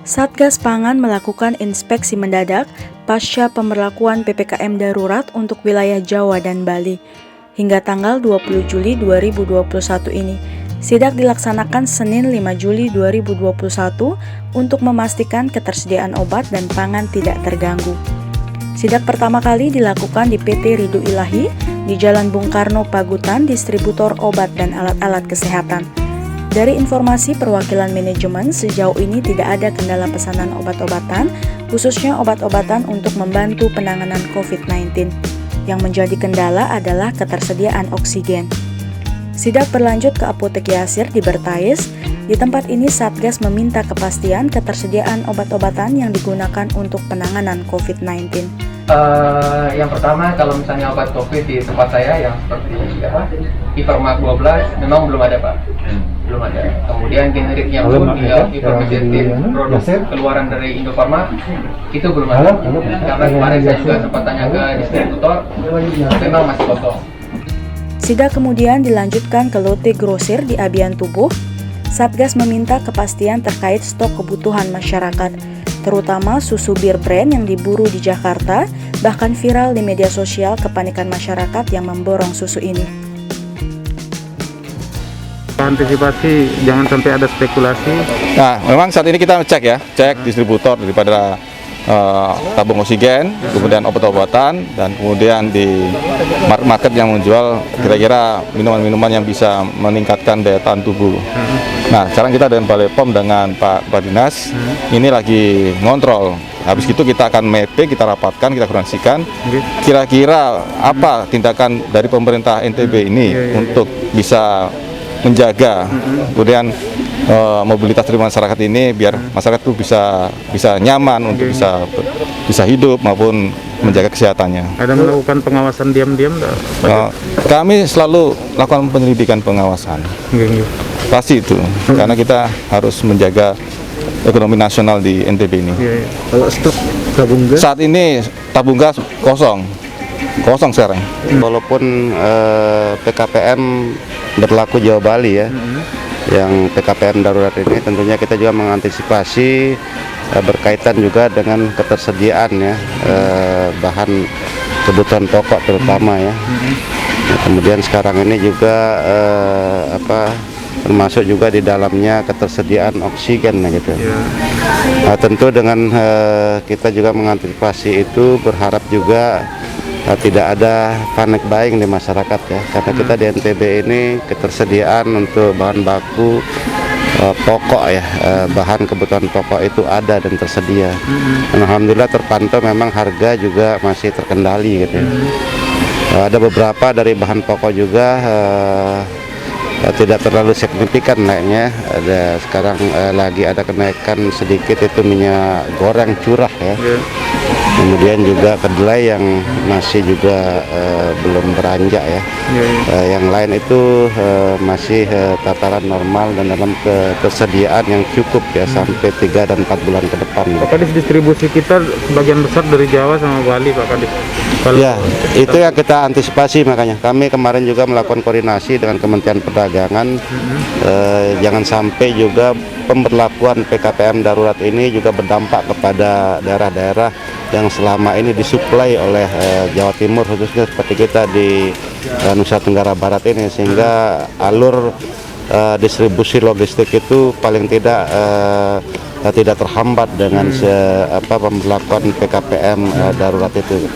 Satgas Pangan melakukan inspeksi mendadak pasca pemberlakuan PPKM darurat untuk wilayah Jawa dan Bali. Hingga tanggal 20 Juli 2021 ini, sidak dilaksanakan Senin 5 Juli 2021 untuk memastikan ketersediaan obat dan pangan tidak terganggu. Sidak pertama kali dilakukan di PT Ridho Ilahi di Jalan Bung Karno Pagutan, distributor obat dan alat-alat kesehatan. Dari informasi perwakilan manajemen, sejauh ini tidak ada kendala pesanan obat-obatan, khususnya obat-obatan untuk membantu penanganan COVID-19. Yang menjadi kendala adalah ketersediaan oksigen. Sidak berlanjut ke Apotek Yasir di Bertais. Di tempat ini Satgas meminta kepastian ketersediaan obat-obatan yang digunakan untuk penanganan COVID-19. Yang pertama, kalau misalnya obat COVID di tempat saya yang seperti Ivermax 12 memang belum ada, Pak. Belum ada. Kemudian generiknya pun Ivermectin produk keluaran dari Indofarma itu belum ada. Karena kemarin saya juga sempat tanya ke distributor, memang masih kosong. Sidak kemudian dilanjutkan ke Lotte Grosir di Abian Tubuh. Satgas meminta kepastian terkait stok kebutuhan masyarakat, terutama susu bir brand yang diburu di Jakarta, bahkan viral di media sosial kepanikan masyarakat yang memborong susu ini. Antisipasi jangan sampai ada spekulasi. Nah, memang saat ini kita cek distributor daripada tabung oksigen, kemudian obat-obatan, dan kemudian di market yang menjual kira-kira minuman-minuman yang bisa meningkatkan daya tahan tubuh. Nah, sekarang kita dengan Balai POM dengan Pak Dinas ini lagi ngontrol. Habis itu kita akan mapping, kita rapatkan, kita koordinasikan kira-kira apa tindakan dari pemerintah NTB ini untuk bisa menjaga kemudian mobilitas dari masyarakat ini, biar masyarakat itu bisa nyaman untuk bisa hidup maupun menjaga kesehatannya. Ada melakukan pengawasan diam-diam? Kami selalu lakukan penyelidikan pengawasan. Pasti itu, karena kita harus menjaga ekonomi nasional di NTB ini. Kalau stok tabung gas? Saat ini tabung gas kosong sekarang. Walaupun PKPM berlaku Jawa Bali ya, yang PKPM darurat ini tentunya kita juga mengantisipasi berkaitan juga dengan ketersediaan ya, bahan kebutuhan pokok terutama ya. Kemudian sekarang ini juga termasuk juga di dalamnya ketersediaan oksigen gitu. Nah, tentu dengan kita juga mengantisipasi itu, berharap juga tidak ada panic buying di masyarakat ya, karena kita di NTB ini ketersediaan untuk bahan baku pokok ya, bahan kebutuhan pokok itu ada dan tersedia. Dan alhamdulillah terpantau memang harga juga masih terkendali gitu ya. Ada beberapa dari bahan pokok juga tidak terlalu signifikan naiknya. Ada sekarang lagi ada kenaikan sedikit, itu minyak goreng curah ya. Kemudian juga kedelai yang masih juga belum beranjak ya. Yang lain itu masih tataran normal dan dalam ketersediaan yang cukup ya, sampai 3 dan 4 bulan ke depan. Pak Kadis, distribusi kita sebagian besar dari Jawa sama Bali, Pak Kadis. Ya, itu yang kita antisipasi, makanya kami kemarin juga melakukan koordinasi dengan Kementerian Perdagangan. Jangan sampai juga pemberlakuan PKPM darurat ini juga berdampak kepada daerah-daerah yang selama ini disuplai oleh Jawa Timur, khususnya seperti kita di Nusa Tenggara Barat ini, sehingga alur distribusi logistik itu paling tidak terhambat dengan pemberlakuan PKPM darurat itu.